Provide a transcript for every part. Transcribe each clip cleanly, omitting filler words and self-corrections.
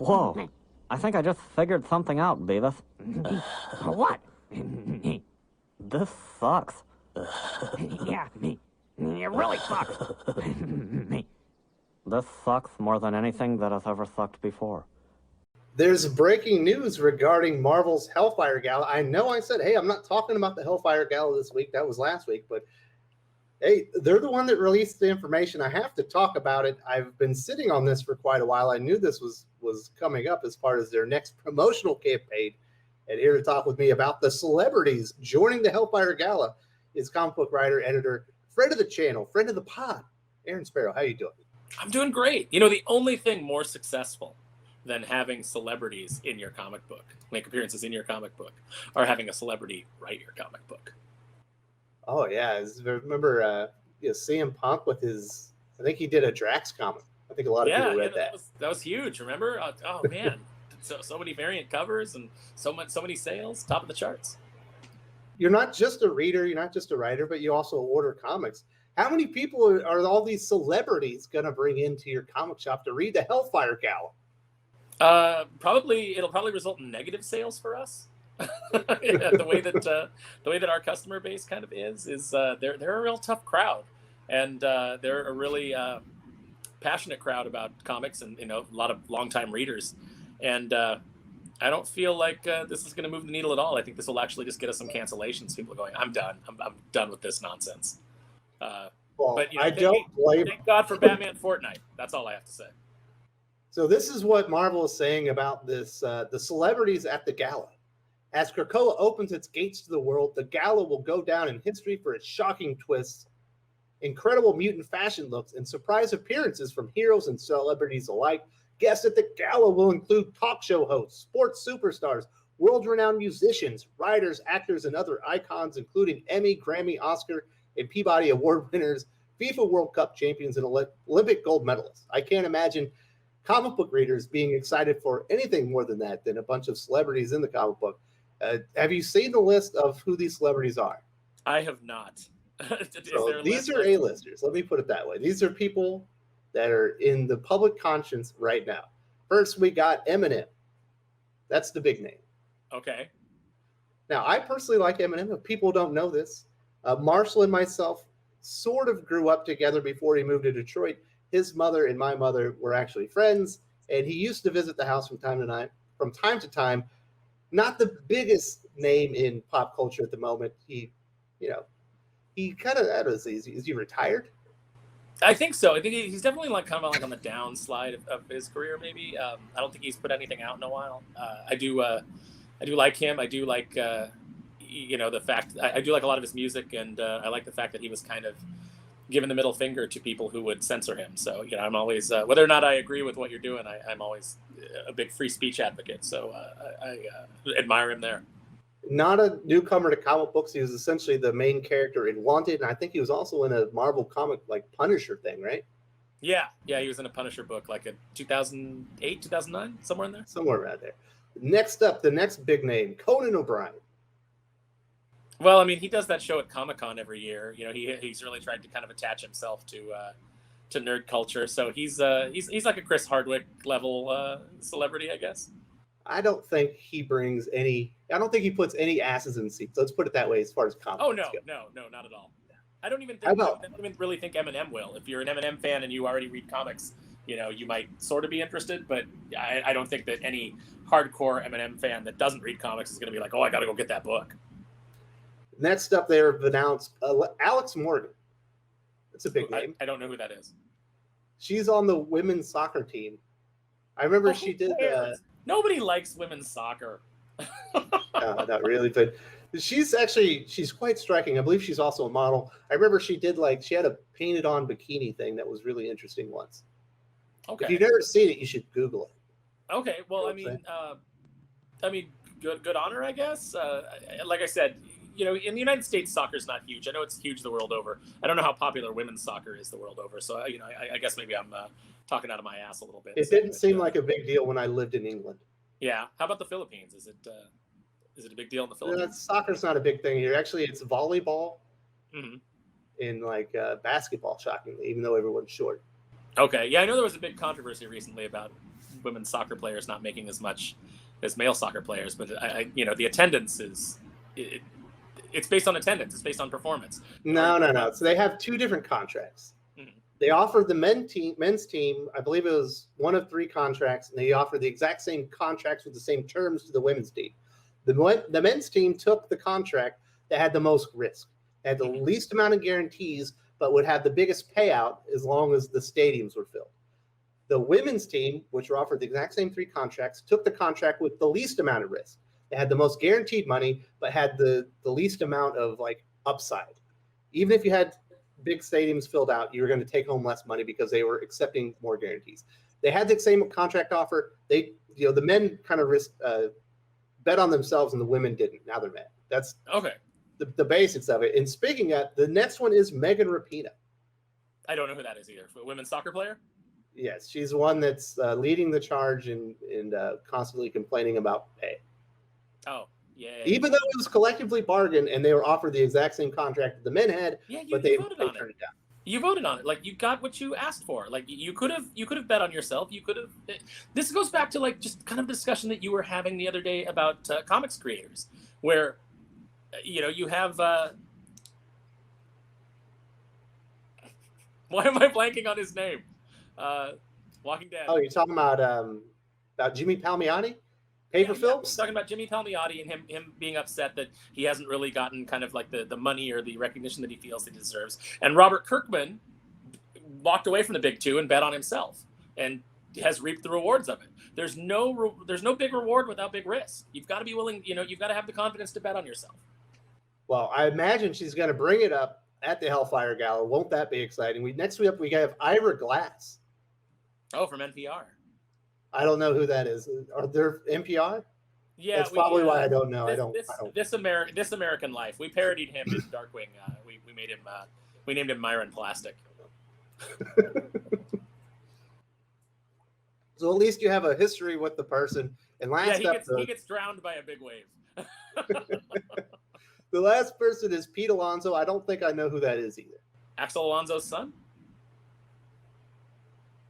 Whoa. I think I just figured something out, Beavis. What? This sucks. Yeah, it really sucks. This sucks more than anything that has ever sucked before. There's breaking news regarding Marvel's Hellfire Gala. I know I said, hey, I'm not talking about the Hellfire Gala this week. That was last week. But, hey, they're the one that released the information. I have to talk about it. I've been sitting on this for quite a while. I knew this was coming up as part of their next promotional campaign. And here to talk with me about the celebrities joining the Hellfire Gala is comic book writer, editor, friend of the channel, friend of the pod, Aaron Sparrow. How you doing? I'm doing great. You know, the only thing more successful than having celebrities in your comic book, make appearances in your comic book, or having a celebrity write your comic book. Oh, yeah. Remember CM Punk with his, I think he did a Drax comic. I think a lot of people read that. That was huge, remember? Oh, man. So many variant covers and so many sales, top of the charts. You're not just a reader, you're not just a writer, but you also order comics. How many people are all these celebrities going to bring into your comic shop to read the Hellfire Gala? It'll probably result in negative sales for us. the way that our customer base kind of is they're a real tough crowd, and they're a really passionate crowd about comics, and a lot of longtime readers. And I don't feel like this is going to move the needle at all. I think this will actually just get us some cancellations. People going, I'm done. I'm done with this nonsense. But thank God for Batman Fortnite. That's all I have to say. So this is what Marvel is saying about this: the celebrities at the gala. As Krakoa opens its gates to the world, the gala will go down in history for its shocking twists, incredible mutant fashion looks, and surprise appearances from heroes and celebrities alike. Guests at the gala will include talk show hosts, sports superstars, world-renowned musicians, writers, actors, and other icons, including Emmy, Grammy, Oscar, and Peabody Award winners, FIFA World Cup champions, and Olympic gold medalists. I can't imagine comic book readers being excited for anything more than that, than a bunch of celebrities in the comic book. Have you seen the list of who these celebrities are? I have not. So these are A-listers. Let me put it that way. These are people that are in the public conscience right now. First, we got Eminem. That's the big name. Okay. Now, I personally like Eminem. If people don't know this, Marshall and myself sort of grew up together before he moved to Detroit. His mother and my mother were actually friends, and he used to visit the house from time to time. Not the biggest name in pop culture at the moment. He kind of, is he retired? I think so. I think he's definitely kind of on the downslide of his career. Maybe I don't think he's put anything out in a while. I do like him. I do like the fact I do like a lot of his music, and I like the fact that he was kind of giving the middle finger to people who would censor him. So I'm always whether or not I agree with what you're doing, I'm always a big free speech advocate. So I admire him there. Not a newcomer to comic books. He was essentially the main character in Wanted, and I think he was also in a Marvel comic like Punisher thing, right? Yeah, he was in a Punisher book like in 2008, 2009, somewhere in there. Somewhere around there. Next up, the next big name, Conan O'Brien. Well, I mean, he does that show at Comic-Con every year. He's really tried to kind of attach himself to nerd culture. So he's like a Chris Hardwick level celebrity, I guess. I don't think he puts any asses in seats. Let's put it that way as far as comics go. No, not at all. I don't even really think Eminem will. If you're an Eminem fan and you already read comics, you might sort of be interested, but I don't think that any hardcore Eminem fan that doesn't read comics is going to be like, oh, I got to go get that book. Next up, they've announced Alex Morgan. That's a big name. I don't know who that is. She's on the women's soccer team. I remember she did. Nobody likes women's soccer. No, not really, but she's quite striking. I believe she's also a model. I remember she had a painted on bikini thing that was really interesting once. Okay. If you've never seen it, you should Google it. Okay. Well, I mean, good on her, I guess. Like I said, in the United States, soccer is not huge. I know it's huge the world over. I don't know how popular women's soccer is the world over. So, I guess maybe I'm talking out of my ass a little bit. It didn't seem like a big deal when I lived in England. Yeah. How about the Philippines? Is it a big deal in the Philippines? Soccer's not a big thing here. Actually, it's volleyball and basketball, shockingly, even though everyone's short. Okay. Yeah, I know there was a big controversy recently about women's soccer players not making as much as male soccer players, but the attendance it's based on attendance. It's based on performance. No. So they have two different contracts. Mm-hmm. They offer the men's team, I believe it was one of 3 contracts, and they offer the exact same contracts with the same terms to the women's team. The men's team took the contract that had the most risk, had the least amount of guarantees, but would have the biggest payout as long as the stadiums were filled. The women's team, which were offered the exact same 3 contracts, took the contract with the least amount of risk. They had the most guaranteed money, but had the least amount of upside. Even if you had big stadiums filled out, you were going to take home less money because they were accepting more guarantees. They had the same contract offer. The men kind of bet on themselves and the women didn't. Now they're mad. That's okay. The basics of it. And speaking of, the next one is Megan Rapinoe. I don't know who that is either. Women's soccer player? Yes, she's the one that's leading the charge and constantly complaining about pay. Oh, yeah. Even though it was collectively bargained and they were offered the exact same contract that the men had, but they turned it down. You voted on it. You got what you asked for. You could have bet on yourself. You could have. This goes back to just kind of discussion that you were having the other day about comics creators, where you have. Why am I blanking on his name? Walking Dead. Oh, you're talking about Jimmy Palmiotti? Paper films? Talking about Jimmy Palmiotti and him being upset that he hasn't really gotten kind of the money or the recognition that he feels he deserves. And Robert Kirkman walked away from the big 2 and bet on himself and has reaped the rewards of it. There's no big reward without big risk. You've got to be willing, you've got to have the confidence to bet on yourself. Well, I imagine she's going to bring it up at the Hellfire Gala. Won't that be exciting? Next week we have Ira Glass. Oh, from NPR. I don't know who that is. Are there NPR? Yeah, that's probably why I don't know. This American Life. We parodied him in Darkwing. We made him. We named him Myron Plastic. So at least you have a history with the person. And last episode, he gets drowned by a big wave. The last person is Pete Alonso. I don't think I know who that is either. Axel Alonso's son?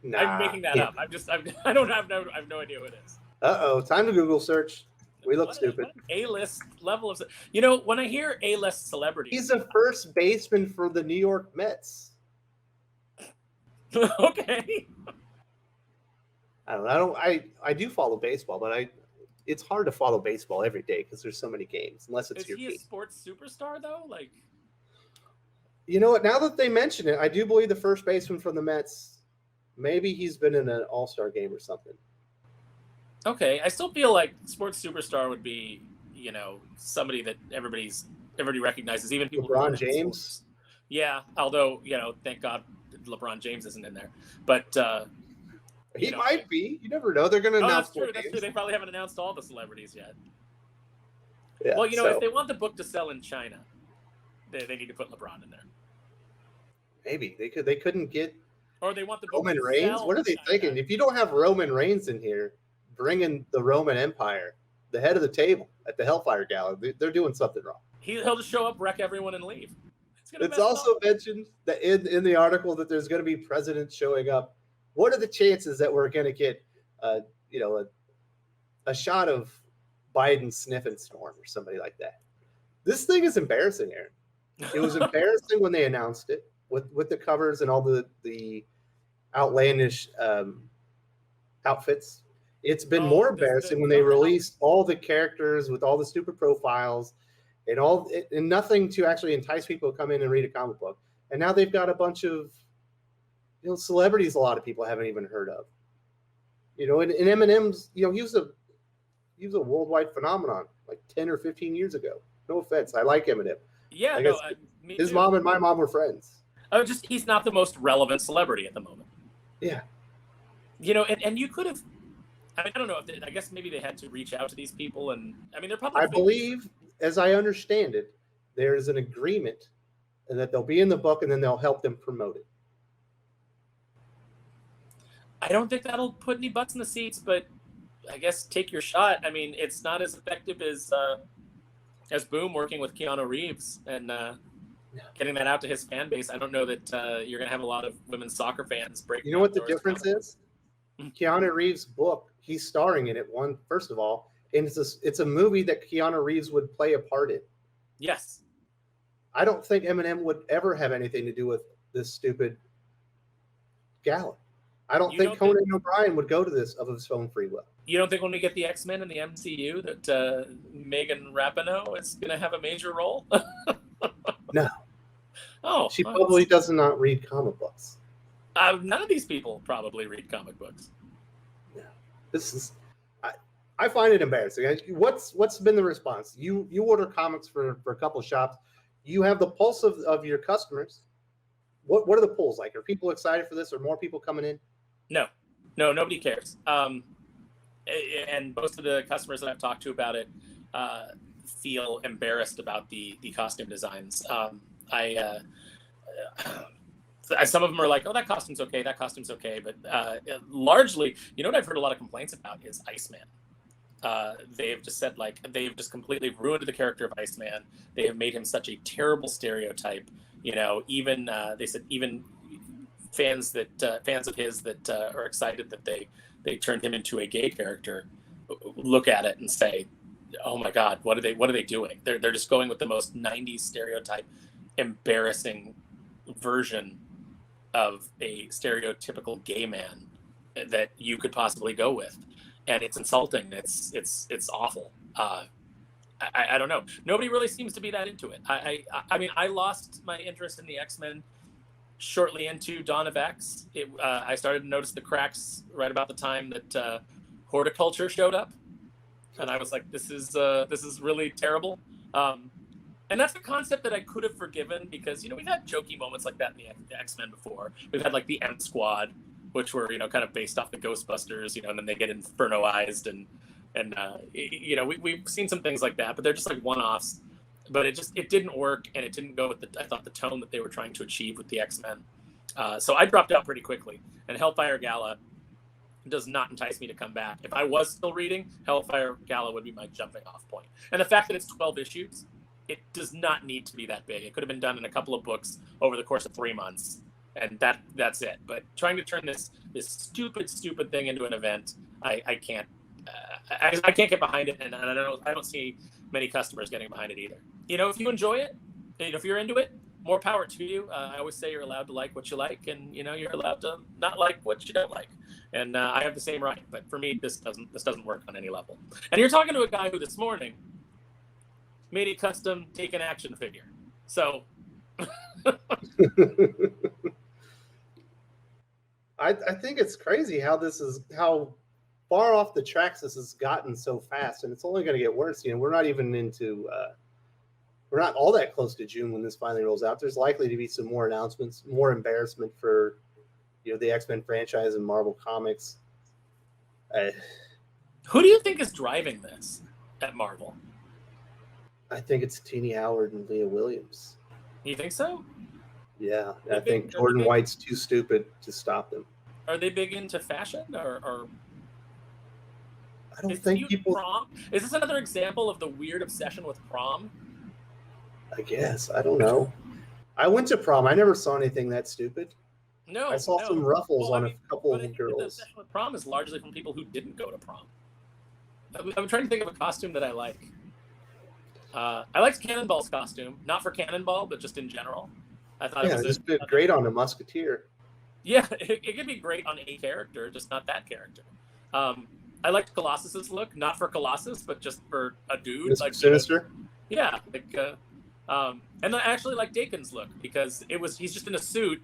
Nah, I'm making that up. I have no idea who it is. Uh-oh, time to Google search. We look stupid. What A-list level of... when I hear A-list celebrities... He's the first baseman for the New York Mets. Okay. I don't know. I do follow baseball, but it's hard to follow baseball every day because there's so many games, unless it's your team. Is he a sports superstar, though? You know what? Now that they mention it, I do believe the first baseman from the Mets... Maybe he's been in an all-star game or something. Okay, I still feel like sports superstar would be, somebody that everybody recognizes, even people. LeBron James. Sports. Yeah, although thank God LeBron James isn't in there, but he might be. You never know. They're going to announce. That's true. They probably haven't announced all the celebrities yet. Yeah, well, if they want the book to sell in China, they need to put LeBron in there. Maybe they couldn't get. Or they want the Roman Reigns? What are they thinking? If you don't have Roman Reigns in here, bring in the Roman Empire, the head of the table at the Hellfire Gala. They're doing something wrong. He'll just show up, wreck everyone, and leave. It's also mentioned that in the article that there's going to be presidents showing up. What are the chances that we're going to get, a shot of Biden sniffing Storm or somebody like that? This thing is embarrassing, Aaron. It was embarrassing when they announced it. With the covers and all the outlandish outfits. It's been more embarrassing when they released all the characters with all the stupid profiles and nothing to actually entice people to come in and read a comic book. And now they've got a bunch of celebrities a lot of people haven't even heard of. And Eminem's, he was a worldwide phenomenon 10 or 15 years ago. No offense. I like Eminem. Yeah, his mom and my mom were friends. He's not the most relevant celebrity at the moment. Yeah. And you could have, I don't know I guess maybe they had to reach out to these people they're probably. I believe, as I understand it, there is an agreement and that they'll be in the book and then they'll help them promote it. I don't think that'll put any butts in the seats, but I guess take your shot. It's not as effective as Boom working with Keanu Reeves and getting that out to his fan base. I don't know that you're going to have a lot of women's soccer fans break. You know what the difference is? Keanu Reeves' book. He's starring in it. First of all, and it's a movie that Keanu Reeves would play a part in. Yes. I don't think Eminem would ever have anything to do with this stupid gala. I don't think Conan O'Brien would go to this of his own free will. You don't think when we get the X-Men in the MCU that Megan Rapinoe is going to have a major role? No. Oh, she probably does not read comic books. None of these people probably read comic books. No. This is. I find it embarrassing. What's been the response? You order comics for a couple of shops. You have the pulse of your customers. What are the polls like? Are people excited for this? Are more people coming in? No, nobody cares. And most of the customers that I've talked to about it feel embarrassed about the costume designs. Some of them are like, oh, that costume's okay, but largely, what I've heard a lot of complaints about is Iceman. They've just said they've just completely ruined the character of Iceman. They have made him such a terrible stereotype. Even they said even fans of his that are excited that they turned him into a gay character look at it and say, oh my God, what are they doing? They're just going with the most 90s stereotype, embarrassing version of a stereotypical gay man that you could possibly go with. And it's insulting. It's awful. I don't know. Nobody really seems to be that into it. I mean, I lost my interest in the X-Men shortly into Dawn of X. I started to notice the cracks right about the time that horticulture showed up, and I was like, "This is really terrible." And that's a concept that I could have forgiven because we've had jokey moments like that in the X-Men before. We've had like the M Squad, which were kind of based off the Ghostbusters, and then they get infernoized and we've seen some things like that, but they're just like one-offs. But it didn't work, and it didn't go with I thought the tone that they were trying to achieve with the X-Men. So I dropped out pretty quickly, and Hellfire Gala does not entice me to come back. If I was still reading, Hellfire Gala would be my jumping off point. And the fact that it's 12 issues, it does not need to be that big. It could have been done in a couple of books over the course of 3 months. And that's it. But trying to turn this stupid thing into an event, I can't. I can't get behind it, and I don't see many customers getting behind it either. If you enjoy it, if you're into it, more power to you. I always say you're allowed to like what you like, and you're allowed to not like what you don't like. And I have the same right. But for me, this doesn't work on any level. And you're talking to a guy who this morning made a custom Taken action figure. So. I think it's crazy how far off the tracks this has gotten so fast, and it's only going to get worse. We're not even we're not all that close to June when this finally rolls out. There's likely to be some more announcements, more embarrassment for the X-Men franchise and Marvel Comics. Who do you think is driving this at Marvel? I think it's Teenie Howard and Leah Williams. You think so? Yeah, I think Jordan White's too stupid to stop them. Are they big into fashion, or I don't think people. Prom? Is this another example of the weird obsession with prom? I guess I don't know. I went to prom. I never saw anything that stupid. No, I saw some ruffles on a couple of girls. The obsession with prom is largely from people who didn't go to prom. I'm trying to think of a costume that I like. I liked Cannonball's costume, not for Cannonball, but just in general. I thought it was great on a musketeer. Yeah, it could be great on a character, just not that character. I liked Colossus's look, not for Colossus, but just for a dude. Mr. Sinister? Yeah. And I actually like Dakin's look because he's just in a suit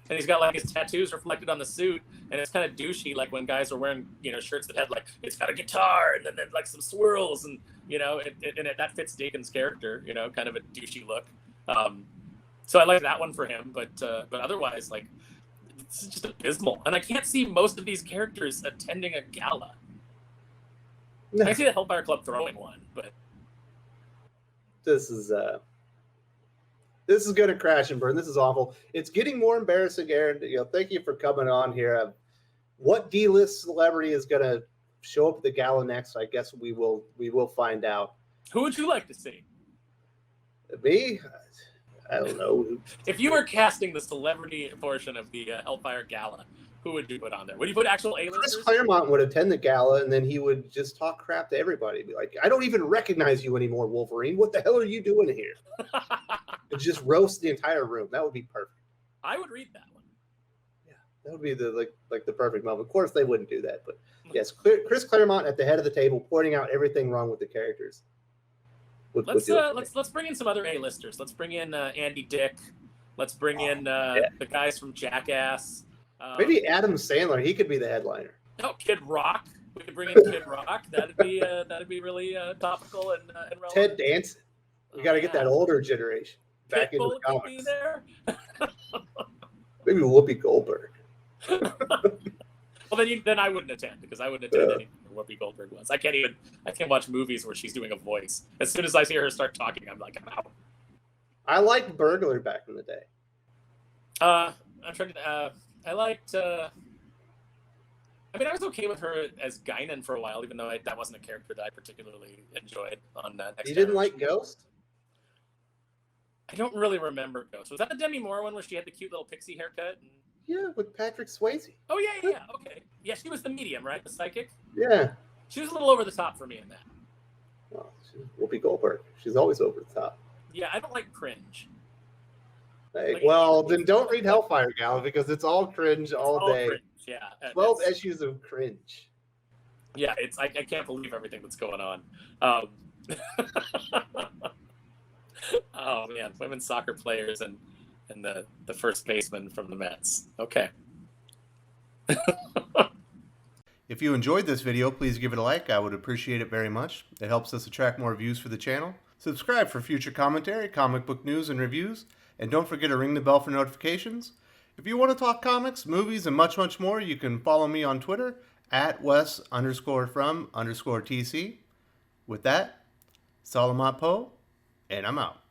and he's got like his tattoos reflected on the suit, and it's kind of douchey, like when guys are wearing shirts that had like it's got a guitar and then like some swirls and that fits Dakin's character, kind of a douchey look. So I like that one for him, but otherwise, like, it's just abysmal. And I can't see most of these characters attending a gala. No. I see the Hellfire Club throwing one, but this is going to crash and burn. This is awful. It's getting more embarrassing, Aaron. Thank you for coming on here. What D-list celebrity is going to show up at the gala next? I guess we will find out. Who would you like to see? Me? I don't know. If you were casting the celebrity portion of the Hellfire Gala, Who would you put on there? Would you put actual Chris A-listers? Claremont would attend the gala, and then he would just talk crap to everybody. Be like, I don't even recognize you anymore, Wolverine. What the hell are you doing here? And just roast the entire room. That would be perfect. I would read that one. Yeah, that would be the like the perfect moment. Of course, they wouldn't do that, but yes, Chris Claremont at the head of the table, pointing out everything wrong with the characters. Let's bring in some other A-listers. Let's bring in Andy Dick. Let's bring in the guys from Jackass. Maybe Adam Sandler. He could be the headliner. Oh, Kid Rock. We could bring in Kid Rock. That'd be really topical and relevant. Ted Danson. We got to get that older generation back into Pitbull comics. could be there. Maybe Whoopi Goldberg. Well, then I wouldn't attend because I wouldn't attend anything where Whoopi Goldberg was. I can't watch movies where she's doing a voice. As soon as I hear her start talking, I'm like, I'm out. I liked Burglar back in the day. I'm trying to. I liked. I mean, I was okay with her as Guinan for a while, even though that wasn't a character that I particularly enjoyed on Next. You didn't like Ghost? I don't really remember Ghost. Was that the Demi Moore one where she had the cute little pixie haircut? Yeah, with Patrick Swayze. Oh yeah. Okay. Yeah, she was the medium, right? The psychic. Yeah. She was a little over the top for me in that. Well, Whoopi Goldberg. She's always over the top. Yeah, I don't like cringe. Hey, well, then don't read Hellfire Gala because it's all cringe all day. Cringe. Yeah. 12 issues of cringe. Yeah, I can't believe everything that's going on. Oh man, women's soccer players and the first baseman from the Mets. Okay. If you enjoyed this video, please give it a like. I would appreciate it very much. It helps us attract more views for the channel. Subscribe for future commentary, comic book news, and reviews. And don't forget to ring the bell for notifications. If you want to talk comics, movies, and much, much more, you can follow me on Twitter at Wes_from_TC. With that, Salamat Po, and I'm out.